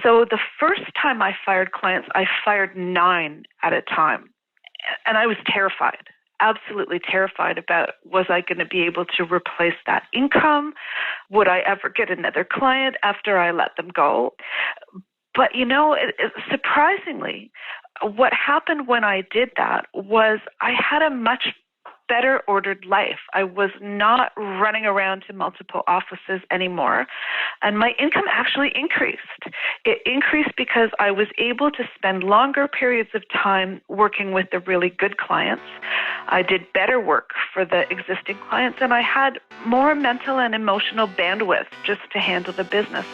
So the first time I fired clients, I fired 9 at a time. And I was terrified, absolutely terrified about, was I going to be able to replace that income? Would I ever get another client after I let them go? But, surprisingly, what happened when I did that was I had a much better ordered life. I was not running around to multiple offices anymore, and my income actually increased. It increased because I was able to spend longer periods of time working with the really good clients. I did better work for the existing clients, and I had more mental and emotional bandwidth just to handle the business.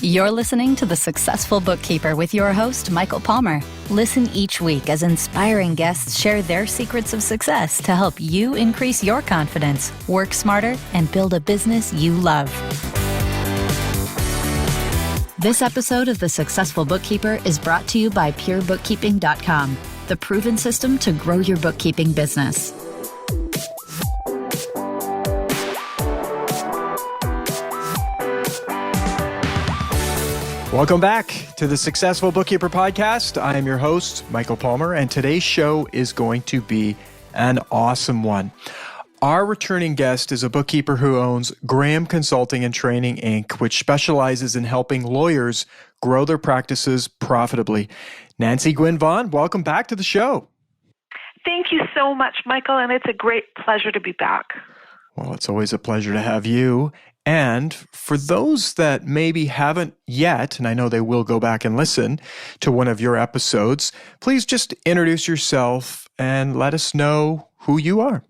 You're listening to The Successful Bookkeeper with your host, Michael Palmer. Listen each week as inspiring guests share their secrets of success to help you increase your confidence, work smarter, and build a business you love. This episode of The Successful Bookkeeper is brought to you by PureBookkeeping.com, the proven system to grow your bookkeeping business. Welcome back to the Successful Bookkeeper Podcast. I am your host, Michael Palmer, and today's show is going to be an awesome one. Our returning guest is a bookkeeper who owns Graham Consulting and Training, Inc., which specializes in helping lawyers grow their practices profitably. Nancy Gwynne-Vaughan, welcome back to the show. Thank you so much, Michael, and it's a great pleasure to be back. Well, it's always a pleasure to have you. And for those that maybe haven't yet, and I know they will go back and listen to one of your episodes, please just introduce yourself and let us know who you are.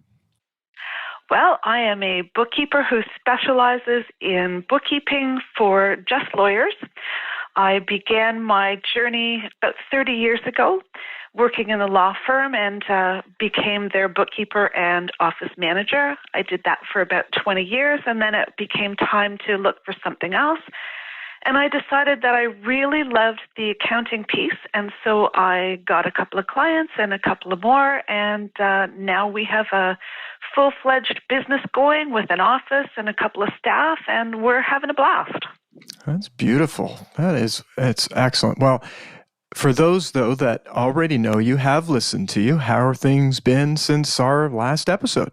Well, I am a bookkeeper who specializes in bookkeeping for just lawyers. I began my journey about 30 years ago working in a law firm and became their bookkeeper and office manager. I did that for about 20 years, and then it became time to look for something else. And I decided that I really loved the accounting piece, and so I got a couple of clients and a couple of more, and now we have a full-fledged business going with an office and a couple of staff, and we're having a blast. That's beautiful. It's excellent. Well, for those, though, that already know you, have listened to you, how have things been since our last episode?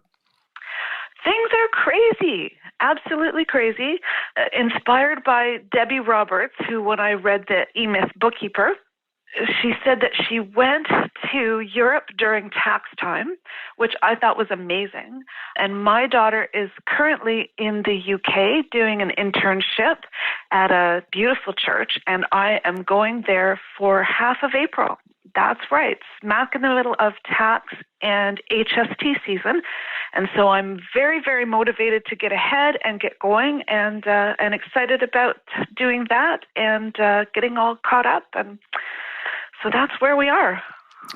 Things are crazy. Absolutely crazy. Inspired by Debbie Roberts, who, when I read the E-Myth Bookkeeper, she said that she went to Europe during tax time, which I thought was amazing. And my daughter is currently in the UK doing an internship at a beautiful church, and I am going there for half of April. That's right, smack in the middle of tax and HST season. And so I'm very, very motivated to get ahead and get going, and excited about doing that and getting all caught up. And so that's where we are.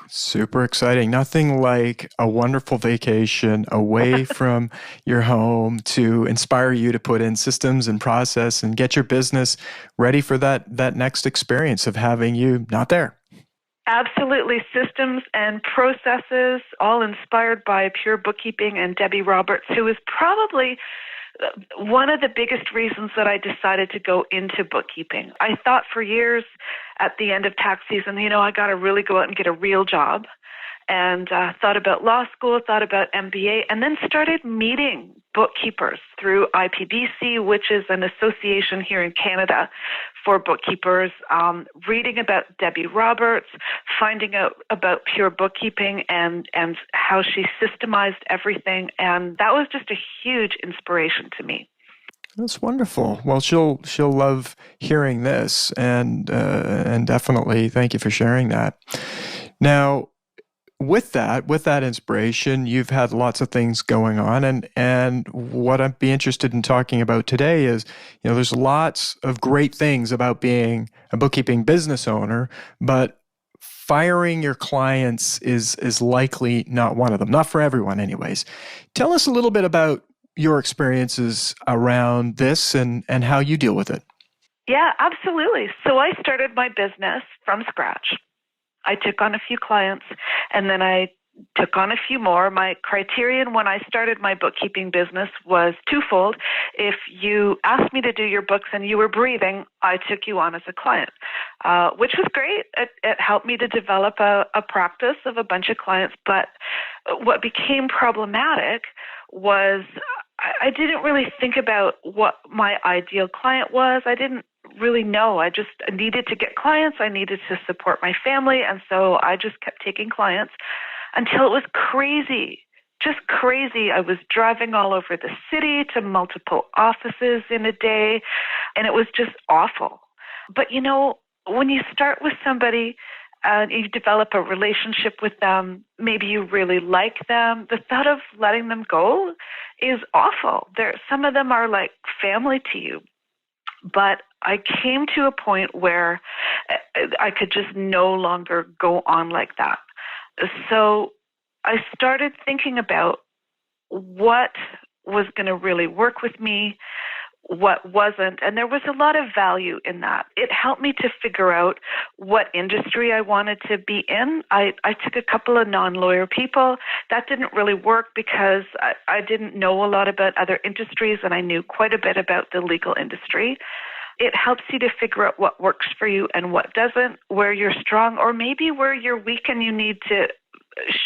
Super exciting. Nothing like a wonderful vacation away from your home to inspire you to put in systems and process and get your business ready for that next experience of having you not there. Absolutely. Systems and processes, all inspired by Pure Bookkeeping and Debbie Roberts, who is probably one of the biggest reasons that I decided to go into bookkeeping. I thought for years at the end of tax season, I got to really go out and get a real job. And thought about law school, thought about MBA, and then started meeting bookkeepers through IPBC, which is an association here in Canada for bookkeepers, reading about Debbie Roberts, finding out about Pure Bookkeeping and how she systemized everything. And that was just a huge inspiration to me. That's wonderful. Well, she'll love hearing this, and definitely thank you for sharing that. Now, with that inspiration, you've had lots of things going on, and what I'd be interested in talking about today is, there's lots of great things about being a bookkeeping business owner, but firing your clients is likely not one of them, not for everyone anyways. Tell us a little bit about your experiences around this and how you deal with it. Yeah, absolutely. So I started my business from scratch. I took on a few clients, and then I took on a few more. My criterion when I started my bookkeeping business was twofold. If you asked me to do your books and you were breathing, I took you on as a client, which was great. It helped me to develop a practice of a bunch of clients. But what became problematic was I didn't really think about what my ideal client was. I didn't really know. I just needed to get clients. I needed to support my family. And so I just kept taking clients until it was crazy, just crazy. I was driving all over the city to multiple offices in a day, and it was just awful. But, when you start with somebody and you develop a relationship with them, maybe you really like them, the thought of letting them go is awful. Some of them are like family to you. But I came to a point where I could just no longer go on like that. So I started thinking about what was going to really work with me, what wasn't, and there was a lot of value in that. It helped me to figure out what industry I wanted to be in. I took a couple of non-lawyer people. That didn't really work because I didn't know a lot about other industries, and I knew quite a bit about the legal industry. It helps you to figure out what works for you and what doesn't, where you're strong, or maybe where you're weak and you need to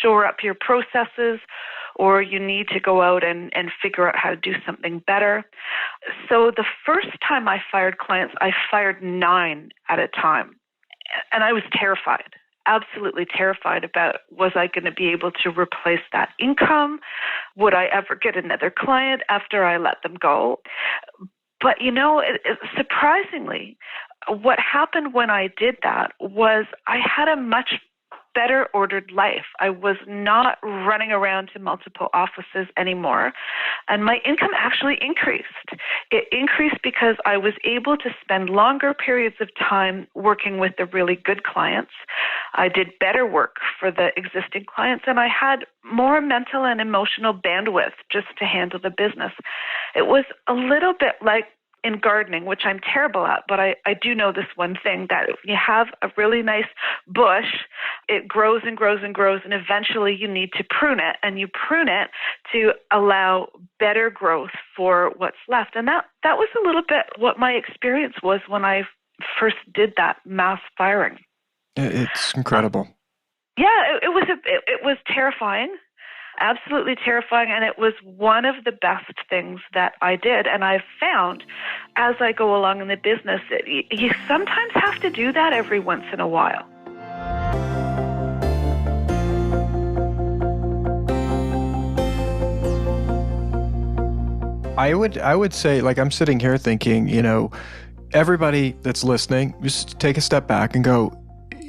shore up your processes, or you need to go out and figure out how to do something better. So the first time I fired clients, I fired 9 at a time. And I was terrified, absolutely terrified about, was I going to be able to replace that income? Would I ever get another client after I let them go? But, surprisingly, what happened when I did that was I had a much better ordered life. I was not running around to multiple offices anymore, and my income actually increased. It increased because I was able to spend longer periods of time working with the really good clients. I did better work for the existing clients, and I had more mental and emotional bandwidth just to handle the business. It was a little bit like in gardening, which I'm terrible at, but I do know this one thing, that if you have a really nice bush, it grows and grows and grows, and eventually you need to prune it, and you prune it to allow better growth for what's left. And that was a little bit what my experience was when I first did that mass firing. It's incredible. Yeah, it was terrifying. Absolutely terrifying, and it was one of the best things that I did. And I've found as I go along in the business, you sometimes have to do that every once in a while. I would say, like, I'm sitting here thinking, everybody that's listening, just take a step back and go,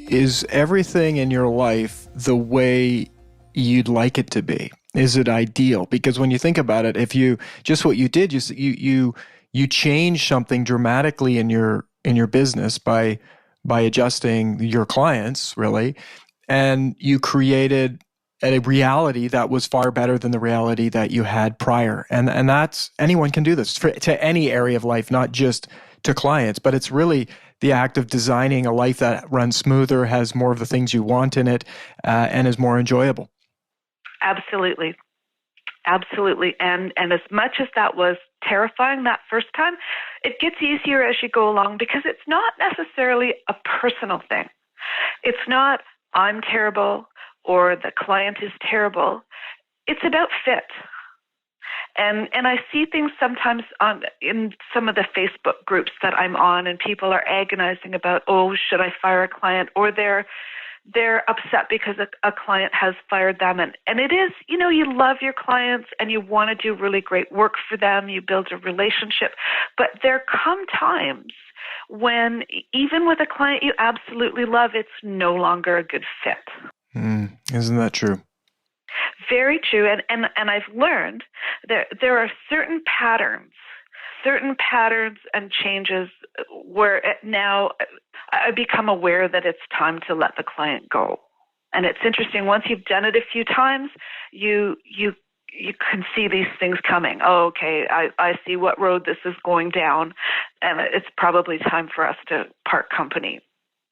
is everything in your life the way you'd like it to be? Is it ideal? Because when you think about it, if you just what you did, you changed something dramatically in your business by adjusting your clients, really, and you created a reality that was far better than the reality that you had prior. And that's, anyone can do this to any area of life, not just to clients, but it's really the act of designing a life that runs smoother, has more of the things you want in it, and is more enjoyable. Absolutely. Absolutely. And as much as that was terrifying that first time, it gets easier as you go along, because it's not necessarily a personal thing. It's not, I'm terrible or the client is terrible. It's about fit. And I see things sometimes in some of the Facebook groups that I'm on, and people are agonizing about, should I fire a client? Or they're upset because a client has fired them. And it is, you love your clients and you want to do really great work for them. You build a relationship. But there come times when even with a client you absolutely love, it's no longer a good fit. Isn't that true? Very true. And I've learned that there are certain patterns and changes where now I become aware that it's time to let the client go. And it's interesting, once you've done it a few times, you can see these things coming. Oh, okay, I see what road this is going down, and it's probably time for us to part company.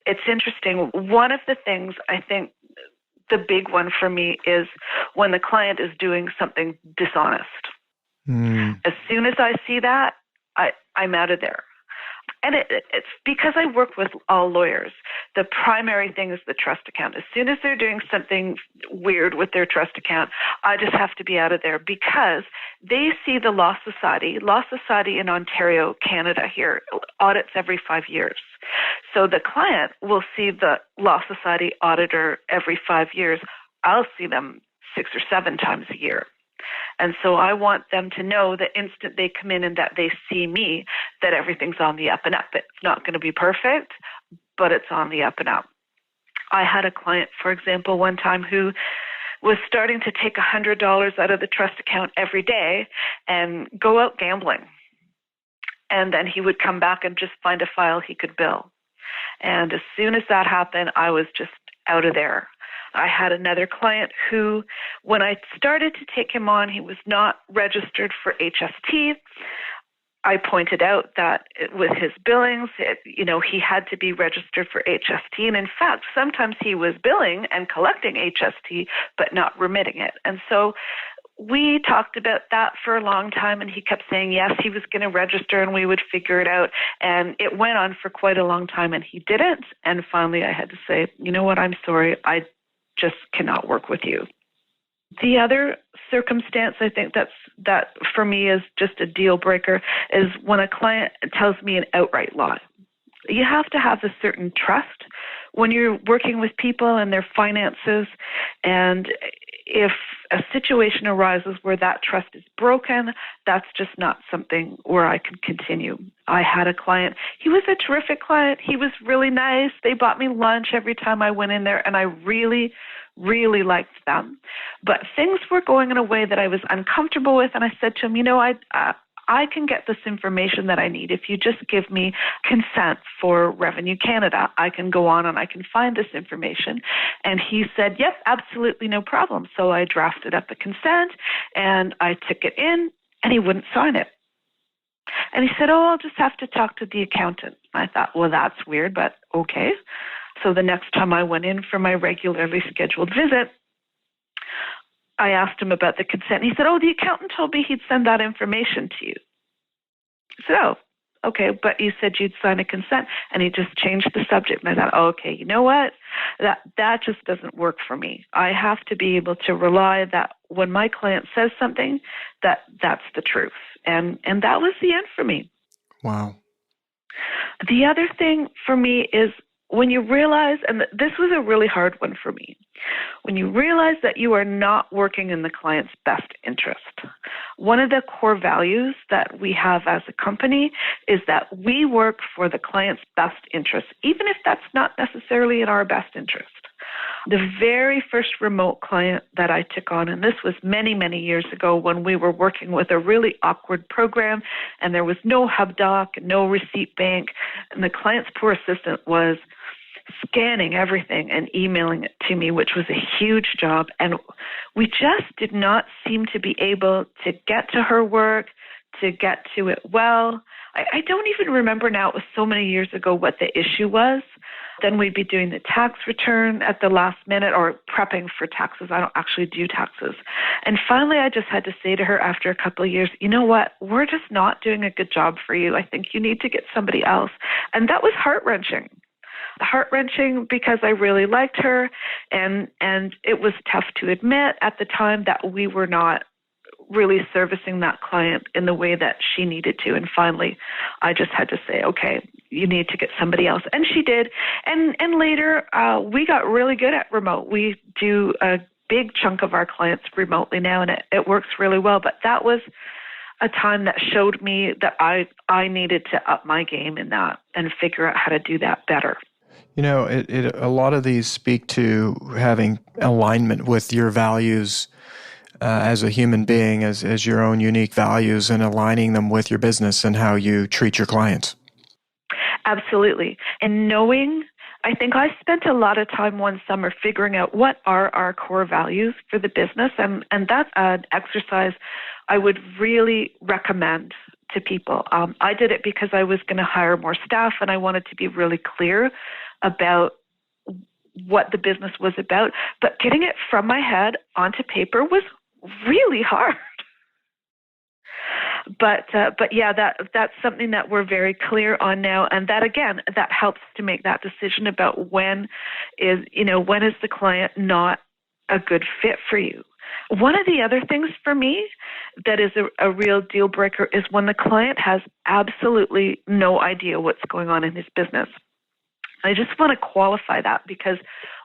It's interesting. One of the things I think the big one for me is when the client is doing something dishonest. As soon as I see that, I'm out of there. And it's because I work with all lawyers. The primary thing is the trust account. As soon as they're doing something weird with their trust account, I just have to be out of there because they see the Law Society. Law Society in Ontario, Canada here, audits every 5 years. So the client will see the Law Society auditor every 5 years. I'll see them 6 or 7 times a year. And so I want them to know the instant they come in and that they see me, that everything's on the up and up. It's not going to be perfect, but it's on the up and up. I had a client, for example, one time who was starting to take $100 out of the trust account every day and go out gambling. And then he would come back and just find a file he could bill. And as soon as that happened, I was just out of there. I had another client who, when I started to take him on, he was not registered for HST. I pointed out that with his billings, he had to be registered for HST. And in fact, sometimes he was billing and collecting HST, but not remitting it. And so we talked about that for a long time, and he kept saying, yes, he was going to register and we would figure it out. And it went on for quite a long time, and he didn't. And finally, I had to say, you know what, I'm sorry, I just cannot work with you. The other circumstance I think that for me is just a deal breaker is when a client tells me an outright lie. You have to have a certain trust when you're working with people and their finances. And if a situation arises where that trust is broken, that's just not something where I can continue. I had a client. He was a terrific client. He was really nice. They bought me lunch every time I went in there, and I really, really liked them. But things were going in a way that I was uncomfortable with, and I said to him, I can get this information that I need. If you just give me consent for Revenue Canada, I can go on and I can find this information. And he said, yep, absolutely no problem. So I drafted up a consent and I took it in, and he wouldn't sign it. And he said, I'll just have to talk to the accountant. I thought, well, that's weird, but okay. So the next time I went in for my regularly scheduled visit, I asked him about the consent. He said, the accountant told me he'd send that information to you. I said, okay, but you said you'd sign a consent. And he just changed the subject. And I thought, okay, you know what? That just doesn't work for me. I have to be able to rely that when my client says something, that's the truth. And that was the end for me. Wow. The other thing for me is when you realize, and this was a really hard one for me, when you realize that you are not working in the client's best interest. One of the core values that we have as a company is that we work for the client's best interest, even if that's not necessarily in our best interest. The very first remote client that I took on, and this was many, many years ago when we were working with a really awkward program and there was no HubDoc, no receipt bank, and the client's poor assistant was scanning everything and emailing it to me, which was a huge job. And we just did not seem to be able to get to her work, to get to it well. I don't even remember now, it was so many years ago, what the issue was. Then we'd be doing the tax return at the last minute or prepping for taxes. I don't actually do taxes. And finally, I just had to say to her after a couple of years, you know what, we're just not doing a good job for you. I think you need to get somebody else. And that was heart-wrenching. Heart-wrenching because I really liked her, and it was tough to admit at the time that we were not really servicing that client in the way that she needed to. And finally, I just had to say, okay, you need to get somebody else. And she did. And later, we got really good at remote. We do a big chunk of our clients remotely now, and it works really well. But that was a time that showed me that I needed to up my game in that and figure out how to do that better. A lot of these speak to having alignment with your values as a human being, as your own unique values, and aligning them with your business and how you treat your clients. Absolutely. And knowing, I think I spent a lot of time one summer figuring out what are our core values for the business. And that's an exercise I would really recommend to people. I did it because I was going to hire more staff and I wanted to be really clear about what the business was about. But getting it from my head onto paper was really hard. But yeah, that's something that we're very clear on now, and that again, that helps to make that decision about when is the client not a good fit for you. One of the other things for me that is a real deal breaker is when the client has absolutely no idea what's going on in his business. I just want to qualify that because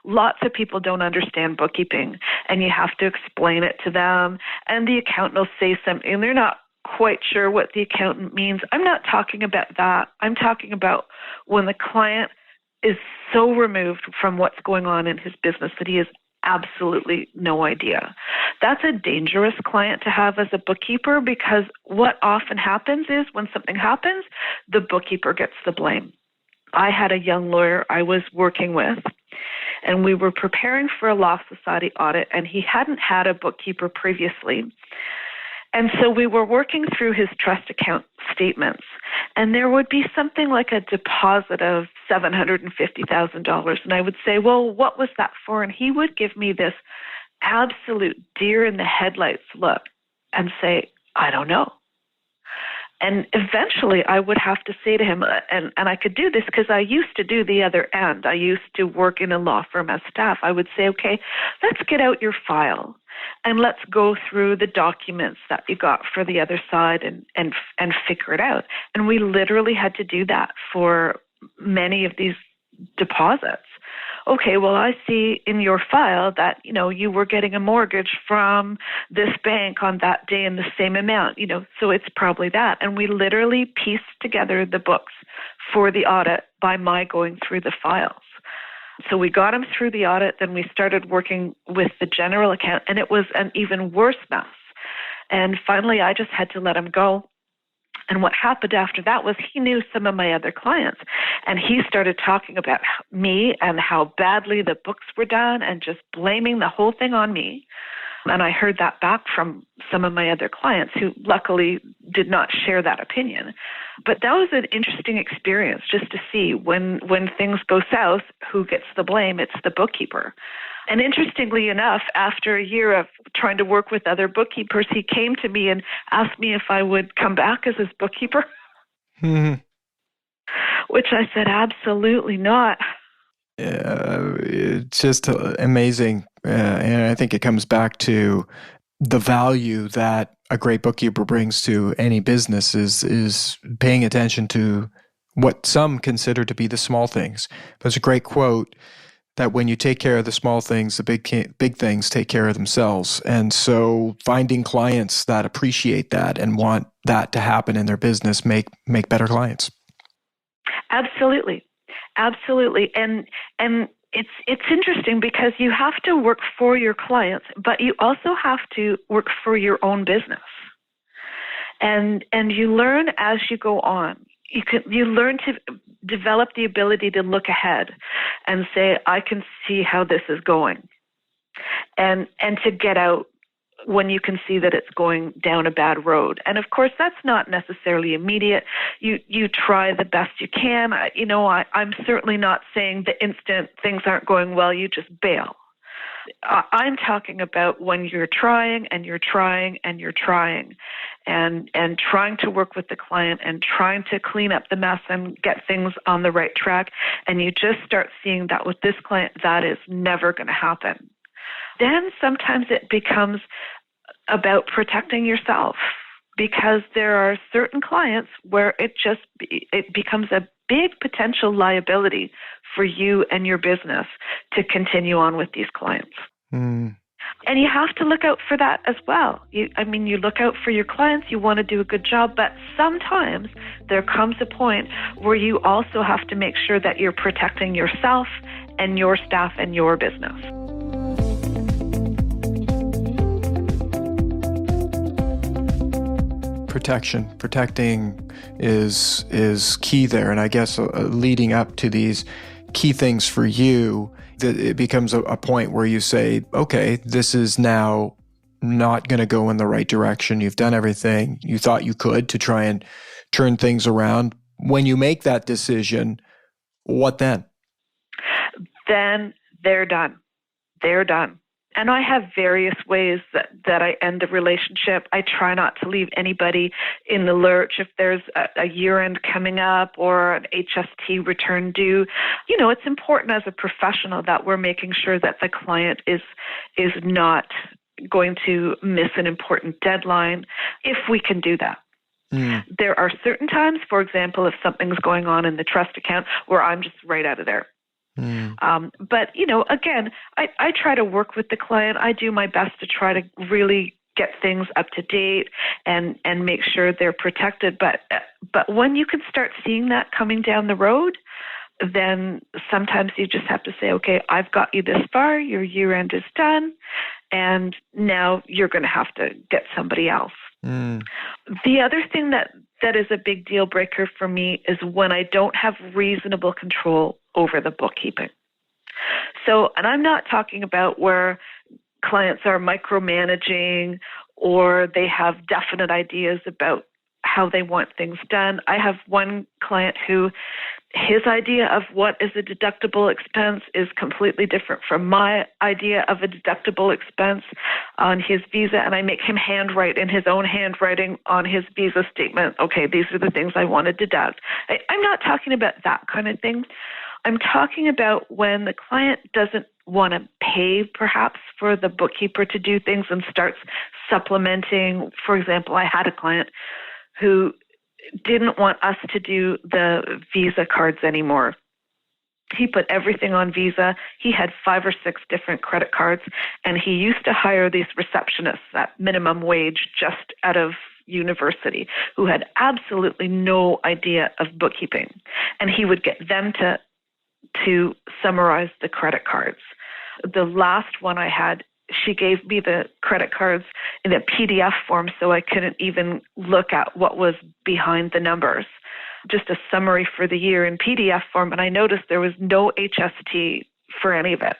lots of people don't understand bookkeeping, and you have to explain it to them, and the accountant will say something and they're not quite sure what the accountant means. I'm not talking about that. I'm talking about when the client is so removed from what's going on in his business that he has absolutely no idea. That's a dangerous client to have as a bookkeeper, because what often happens is when something happens, the bookkeeper gets the blame. I had a young lawyer I was working with, and we were preparing for a law society audit, and he hadn't had a bookkeeper previously. And so we were working through his trust account statements, and there would be something like a deposit of $750,000. And I would say, well, what was that for? And he would give me this absolute deer in the headlights look and say, I don't know. And eventually I would have to say to him, and I could do this because I used to do the other end. I used to work in a law firm as staff. I would say, okay, let's get out your file and let's go through the documents that you got for the other side and figure it out. And we literally had to do that for many of these deposits. Okay, well, I see in your file that, you were getting a mortgage from this bank on that day in the same amount, so it's probably that. And we literally pieced together the books for the audit by my going through the files. So we got him through the audit, then we started working with the general account, and it was an even worse mess. And finally, I just had to let him go. And what happened after that was he knew some of my other clients, and he started talking about me and how badly the books were done and just blaming the whole thing on me. And I heard that back from some of my other clients who luckily did not share that opinion. But that was an interesting experience just to see when things go south, who gets the blame? It's the bookkeeper. And interestingly enough, after a year of trying to work with other bookkeepers, he came to me and asked me if I would come back as his bookkeeper, which I said, absolutely not. It's just amazing. And I think it comes back to the value that a great bookkeeper brings to any business is paying attention to what some consider to be the small things. There's a great quote that when you take care of the small things, the big things take care of themselves. And so finding clients that appreciate that and want that to happen in their business make better clients. Absolutely. Absolutely. And it's interesting because you have to work for your clients, but you also have to work for your own business. And you learn as you go on. You learn to develop the ability to look ahead and say, I can see how this is going. And to get out when you can see that it's going down a bad road. And of course, that's not necessarily immediate. You try the best you can. I'm certainly not saying the instant things aren't going well, you just bail. I'm talking about when you're trying and you're trying and you're trying and trying to work with the client and trying to clean up the mess and get things on the right track. And you just start seeing that with this client, that is never going to happen. Then sometimes it becomes about protecting yourself, because there are certain clients where it becomes a big potential liability for you and your business to continue on with these clients. And you have to look out for that as well. You look out for your clients, you want to do a good job, but sometimes there comes a point where you also have to make sure that you're protecting yourself and your staff and your business. Protecting is key there. And I guess leading up to these key things for you, it becomes a point where you say, okay, this is now not going to go in the right direction. You've done everything you thought you could to try and turn things around. When you make that decision, what then? Then they're done. They're done. And I have various ways that I end the relationship. I try not to leave anybody in the lurch if there's a year-end coming up or an HST return due. You know, it's important as a professional that we're making sure that the client is not going to miss an important deadline if we can do that. There are certain times, for example, if something's going on in the trust account, where I'm just right out of there. But, you know, again, I try to work with the client. I do my best to try to really get things up to date and make sure they're protected. But when you can start seeing that coming down the road, then sometimes you just have to say, okay, I've got you this far, your year end is done, and now you're going to have to get somebody else. The other thing that is a big deal breaker for me is when I don't have reasonable control over the bookkeeping. So, and I'm not talking about where clients are micromanaging or they have definite ideas about how they want things done. I have one client who his idea of what is a deductible expense is completely different from my idea of a deductible expense on his visa, and I make him handwrite in his own handwriting on his visa statement, okay, these are the things I want to deduct. I'm not talking about that kind of thing. I'm talking about when the client doesn't want to pay perhaps for the bookkeeper to do things and starts supplementing. For example, I had a client who didn't want us to do the Visa cards anymore. He put everything on Visa. He had 5 or 6 different credit cards, and he used to hire these receptionists at minimum wage just out of university who had absolutely no idea of bookkeeping. And he would get them to summarize the credit cards. The last one I had, she gave me the credit cards in a PDF form so I couldn't even look at what was behind the numbers. Just a summary for the year in PDF form, and I noticed there was no HST for any of it.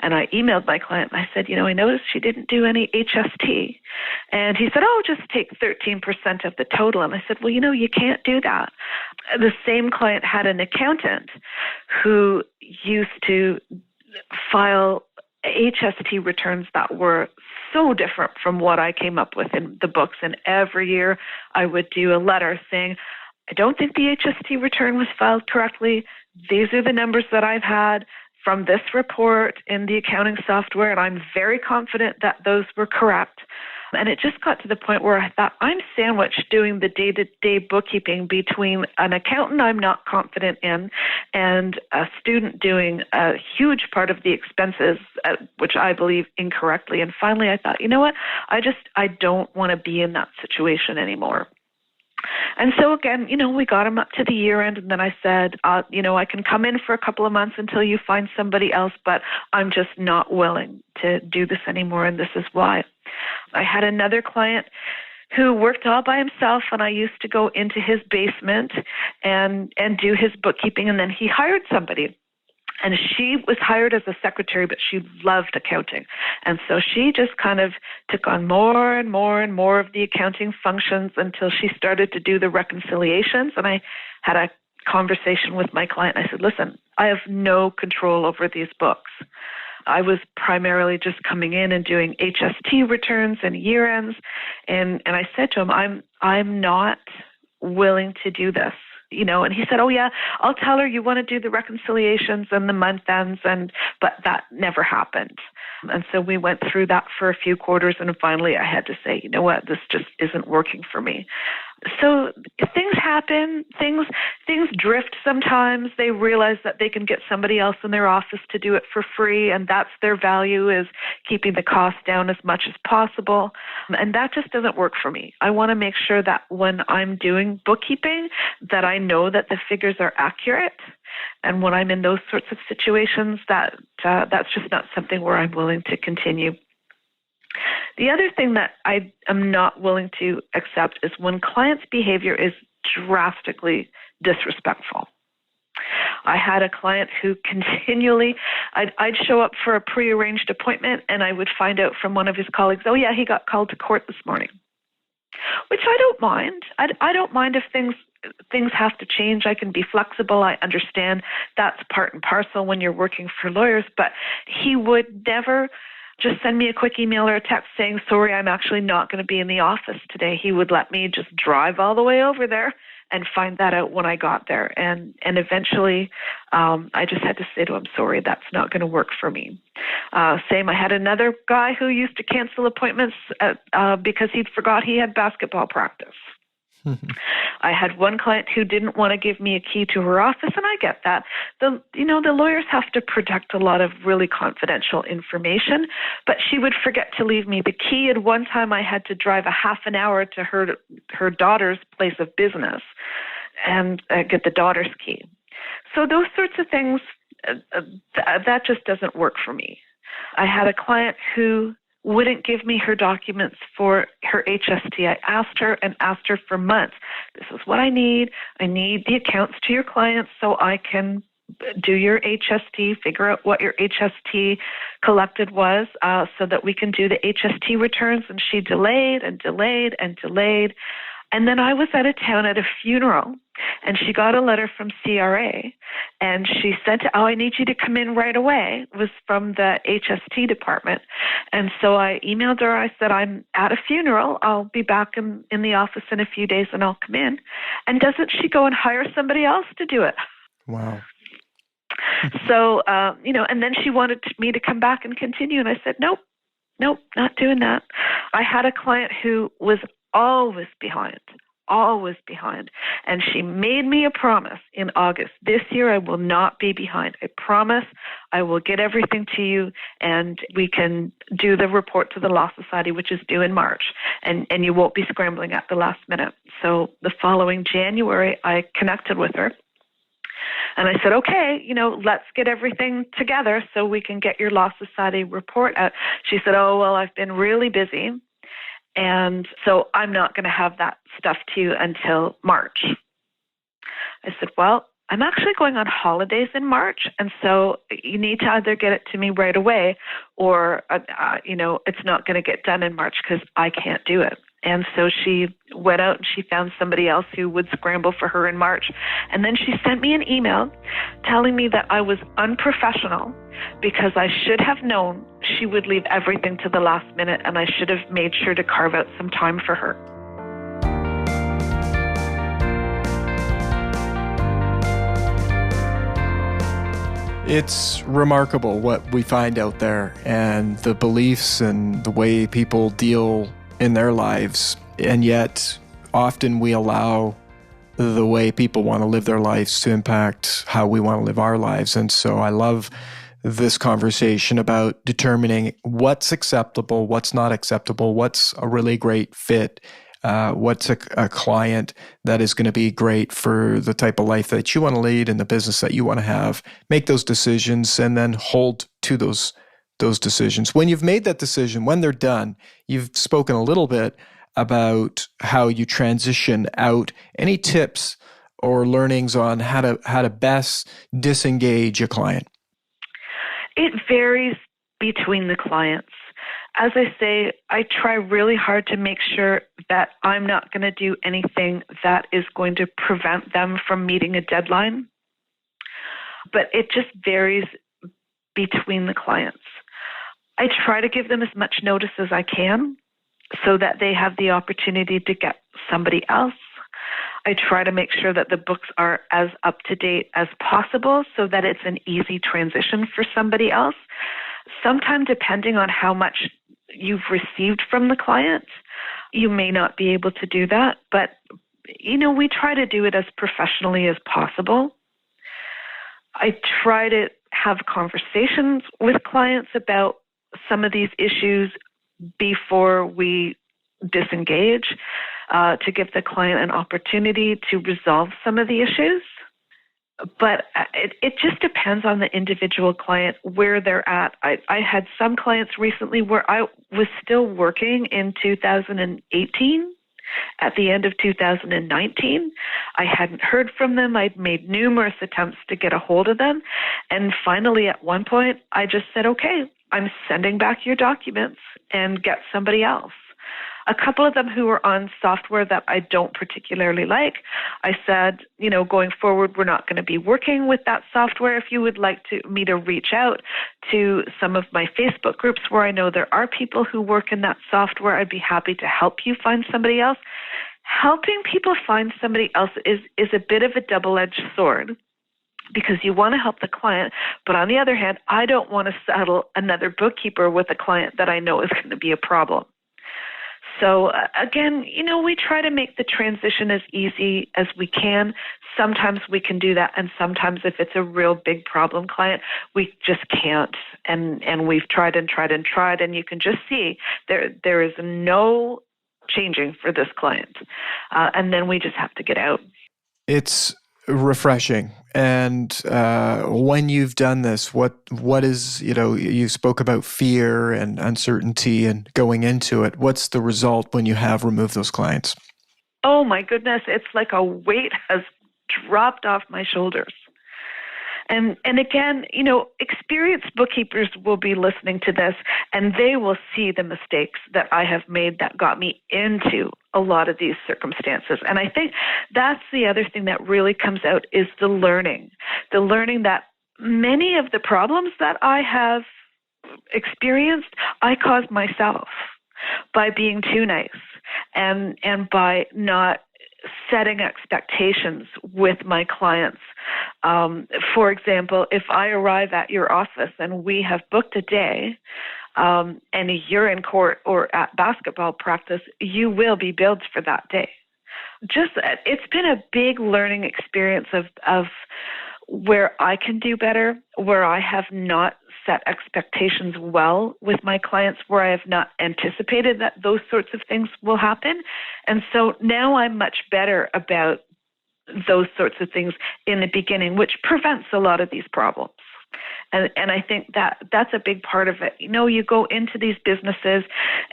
And I emailed my client and I said, you know, I noticed she didn't do any HST. And he said, oh, just take 13% of the total. And I said, well, you know, you can't do that. The same client had an accountant who used to file HST returns that were so different from what I came up with in the books. And every year I would do a letter saying, I don't think the HST return was filed correctly. These are the numbers that I've had from this report in the accounting software, and I'm very confident that those were correct. And it just got to the point where I thought, I'm sandwiched doing the day-to-day bookkeeping between an accountant I'm not confident in and a student doing a huge part of the expenses, which I believe incorrectly. And finally, I thought, you know what? I don't want to be in that situation anymore. And so again, you know, we got him up to the year end, and then I said, you know, I can come in for a couple of months until you find somebody else, but I'm just not willing to do this anymore, and this is why. I had another client who worked all by himself, and I used to go into his basement and do his bookkeeping, and then he hired somebody. And she was hired as a secretary, but she loved accounting. And so she just kind of took on more and more and more of the accounting functions until she started to do the reconciliations. And I had a conversation with my client. I said, listen, I have no control over these books. I was primarily just coming in and doing HST returns and year ends. And I said to him, I'm not willing to do this. You know, and he said, oh yeah, I'll tell her you want to do the reconciliations and the month ends, but that never happened. And so we went through that for a few quarters, and finally I had to say, you know what, this just isn't working for me. So things happen, things drift sometimes. They realize that they can get somebody else in their office to do it for free, and that's their value, is keeping the cost down as much as possible. And that just doesn't work for me. I want to make sure that when I'm doing bookkeeping, that I know that the figures are accurate. And when I'm in those sorts of situations, that's just not something where I'm willing to continue. The other thing that I am not willing to accept is when clients' behavior is drastically disrespectful. I had a client who continually, I'd show up for a prearranged appointment, and I would find out from one of his colleagues, oh yeah, he got called to court this morning, which I don't mind. I don't mind if things things have to change. I can be flexible. I understand that's part and parcel when you're working for lawyers, but he would never just send me a quick email or a text saying, sorry, I'm actually not going to be in the office today. He would let me just drive all the way over there and find that out when I got there. And eventually, I just had to say to him, sorry, that's not going to work for me. Same, I had another guy who used to cancel appointments because he forgot he had basketball practice. I had one client who didn't want to give me a key to her office, and I get that. The lawyers have to protect a lot of really confidential information, but she would forget to leave me the key. And one time I had to drive a half an hour to her daughter's place of business and get the daughter's key. So those sorts of things, that just doesn't work for me. I had a client who wouldn't give me her documents for her HST. I asked her for months. This is what I need. I need the accounts to your clients so I can do your HST, figure out what your HST collected was so that we can do the HST returns. And she delayed and delayed and delayed. And then I was out of town at a funeral, and she got a letter from CRA, and she said, I need you to come in right away. It was from the HST department. And so I emailed her. I said, I'm at a funeral. I'll be back in the office in a few days, and I'll come in. And doesn't she go and hire somebody else to do it? Wow. So, and then she wanted me to come back and continue. And I said, nope, not doing that. I had a client who was always behind. And she made me a promise in August. This year, I will not be behind. I promise I will get everything to you, and we can do the report to the Law Society, which is due in March, and you won't be scrambling at the last minute. So the following January, I connected with her. And I said, okay, let's get everything together so we can get your Law Society report out. She said, oh, well, I've been really busy, and so I'm not going to have that stuff to you until March. I said, well, I'm actually going on holidays in March, and so you need to either get it to me right away or, it's not going to get done in March because I can't do it. And so she went out and she found somebody else who would scramble for her in March. And then she sent me an email telling me that I was unprofessional because I should have known she would leave everything to the last minute, and I should have made sure to carve out some time for her. It's remarkable what we find out there and the beliefs and the way people deal in their lives. And yet, often we allow the way people want to live their lives to impact how we want to live our lives. And so I love this conversation about determining what's acceptable, what's not acceptable, what's a really great fit, what's a client that is going to be great for the type of life that you want to lead and the business that you want to have. Make those decisions and then hold to those decisions. When you've made that decision, when they're done, you've spoken a little bit about how you transition out. Any tips or learnings on how to best disengage a client? It varies between the clients. As I say, I try really hard to make sure that I'm not going to do anything that is going to prevent them from meeting a deadline. But it just varies between the clients. I try to give them as much notice as I can so that they have the opportunity to get somebody else. I try to make sure that the books are as up to date as possible so that it's an easy transition for somebody else. Sometimes, depending on how much you've received from the client, you may not be able to do that. But, we try to do it as professionally as possible. I try to have conversations with clients about some of these issues before we disengage, to give the client an opportunity to resolve some of the issues. But it just depends on the individual client, where they're at. I had some clients recently where I was still working in 2018. At the end of 2019, I hadn't heard from them. I'd made numerous attempts to get a hold of them. And finally, at one point, I just said, okay, I'm sending back your documents and get somebody else. A couple of them who were on software that I don't particularly like, I said, going forward, we're not going to be working with that software. If you would like me to reach out to some of my Facebook groups where I know there are people who work in that software, I'd be happy to help you find somebody else. Helping people find somebody else is a bit of a double-edged sword, because you want to help the client, but on the other hand, I don't want to saddle another bookkeeper with a client that I know is going to be a problem. So again, we try to make the transition as easy as we can. Sometimes we can do that, and sometimes if it's a real big problem client, we just can't. And we've tried and tried and tried, and you can just see there is no changing for this client. And then we just have to get out. It's refreshing. And when you've done this, what is, you spoke about fear and uncertainty and going into it. What's the result when you have removed those clients? Oh my goodness, it's like a weight has dropped off my shoulders. And again, experienced bookkeepers will be listening to this, and they will see the mistakes that I have made that got me into a lot of these circumstances. And I think that's the other thing that really comes out is the learning that many of the problems that I have experienced, I caused myself by being too nice and by not setting expectations with my clients. For example, if I arrive at your office and we have booked a day, and you're in court or at basketball practice, you will be billed for that day. It's been a big learning experience of where I can do better, where I have not set expectations well with my clients, where I have not anticipated that those sorts of things will happen. And so now I'm much better about those sorts of things in the beginning, which prevents a lot of these problems. And I think that's a big part of it. You go into these businesses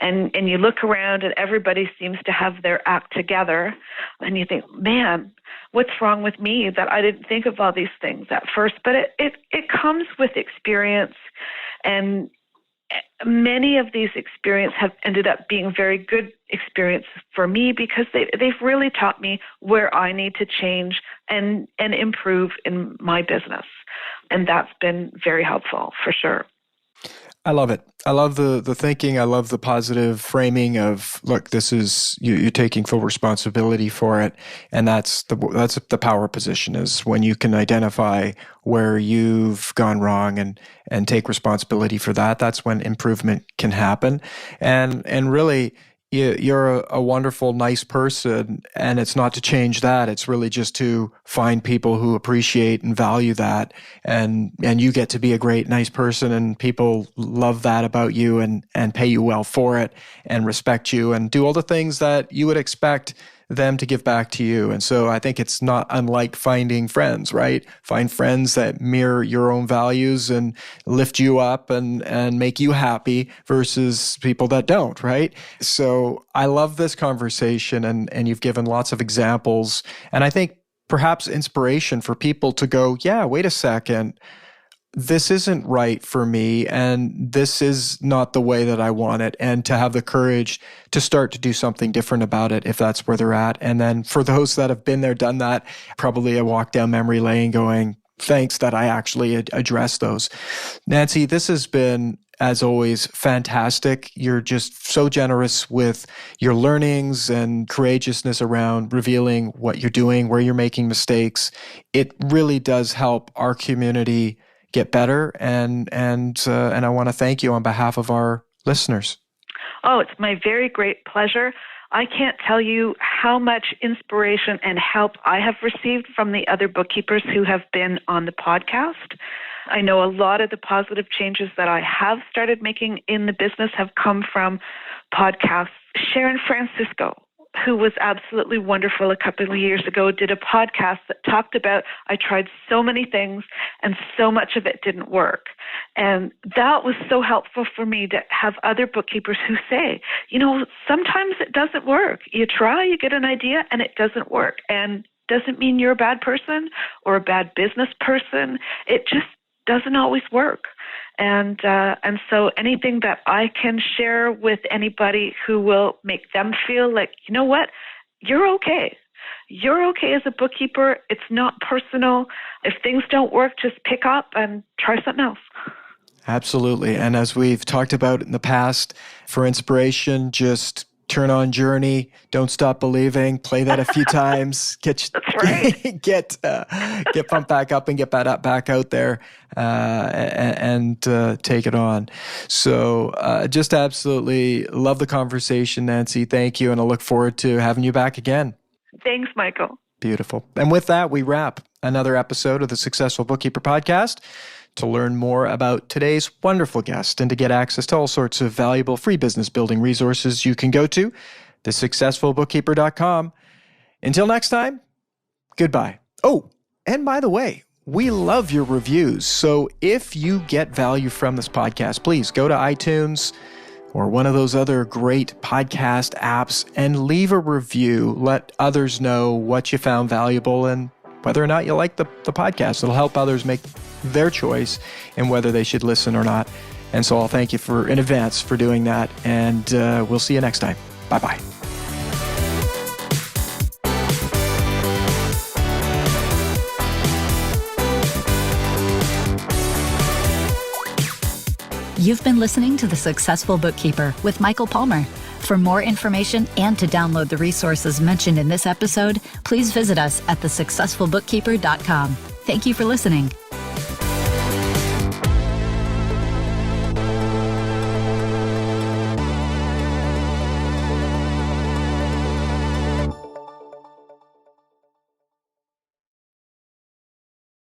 and you look around and everybody seems to have their act together. And you think, man, what's wrong with me that I didn't think of all these things at first? But it comes with experience. And many of these experiences have ended up being very good experiences for me because they've really taught me where I need to change and improve in my business. And that's been very helpful for sure. I love it. I love the thinking. I love the positive framing of, look, this is, you're taking full responsibility for it. And that's the power position, is when you can identify where you've gone wrong and take responsibility for that. That's when improvement can happen. And really, you're a wonderful, nice person, and it's not to change that. It's really just to find people who appreciate and value that, and you get to be a great, nice person, and people love that about you and pay you well for it and respect you and do all the things that you would expect them to give back to you. And so I think it's not unlike finding friends, right? Find friends that mirror your own values and lift you up and make you happy versus people that don't, right? So I love this conversation, and you've given lots of examples, and I think perhaps inspiration for people to go, yeah, wait a second, this isn't right for me, and this is not the way that I want it, and to have the courage to start to do something different about it if that's where they're at. And then for those that have been there, done that, probably a walk down memory lane going, thanks that I actually addressed those. Nancy, this has been, as always, fantastic. You're just so generous with your learnings and courageousness around revealing what you're doing, where you're making mistakes. It really does help our community get better, and I want to thank you on behalf of our listeners. Oh, it's my very great pleasure. I can't tell you how much inspiration and help I have received from the other bookkeepers who have been on the podcast. I know a lot of the positive changes that I have started making in the business have come from podcasts. Sharon Francisco, who was absolutely wonderful a couple of years ago, did a podcast that talked about, I tried so many things and so much of it didn't work. And that was so helpful for me to have other bookkeepers who say, sometimes it doesn't work. You try, you get an idea, and it doesn't work. And doesn't mean you're a bad person or a bad business person. It just doesn't always work. And so anything that I can share with anybody who will make them feel like, you know what, you're okay. You're okay as a bookkeeper. It's not personal. If things don't work, just pick up and try something else. Absolutely. And as we've talked about in the past, for inspiration, just turn on Journey, don't stop believing, play that a few times, get pumped back up and get back out there and take it on. So just absolutely love the conversation, Nancy. Thank you. And I look forward to having you back again. Thanks, Michael. Beautiful. And with that, we wrap another episode of the Successful Bookkeeper Podcast. To learn more about today's wonderful guest and to get access to all sorts of valuable free business building resources, you can go to thesuccessfulbookkeeper.com. Until next time, goodbye. Oh, and by the way, we love your reviews. So if you get value from this podcast, please go to iTunes or one of those other great podcast apps and leave a review. Let others know what you found valuable and whether or not you like the podcast. It'll help others make their choice in whether they should listen or not. And so I'll thank you in advance for doing that. And we'll see you next time. Bye-bye. You've been listening to The Successful Bookkeeper with Michael Palmer. For more information and to download the resources mentioned in this episode, please visit us at thesuccessfulbookkeeper.com. Thank you for listening.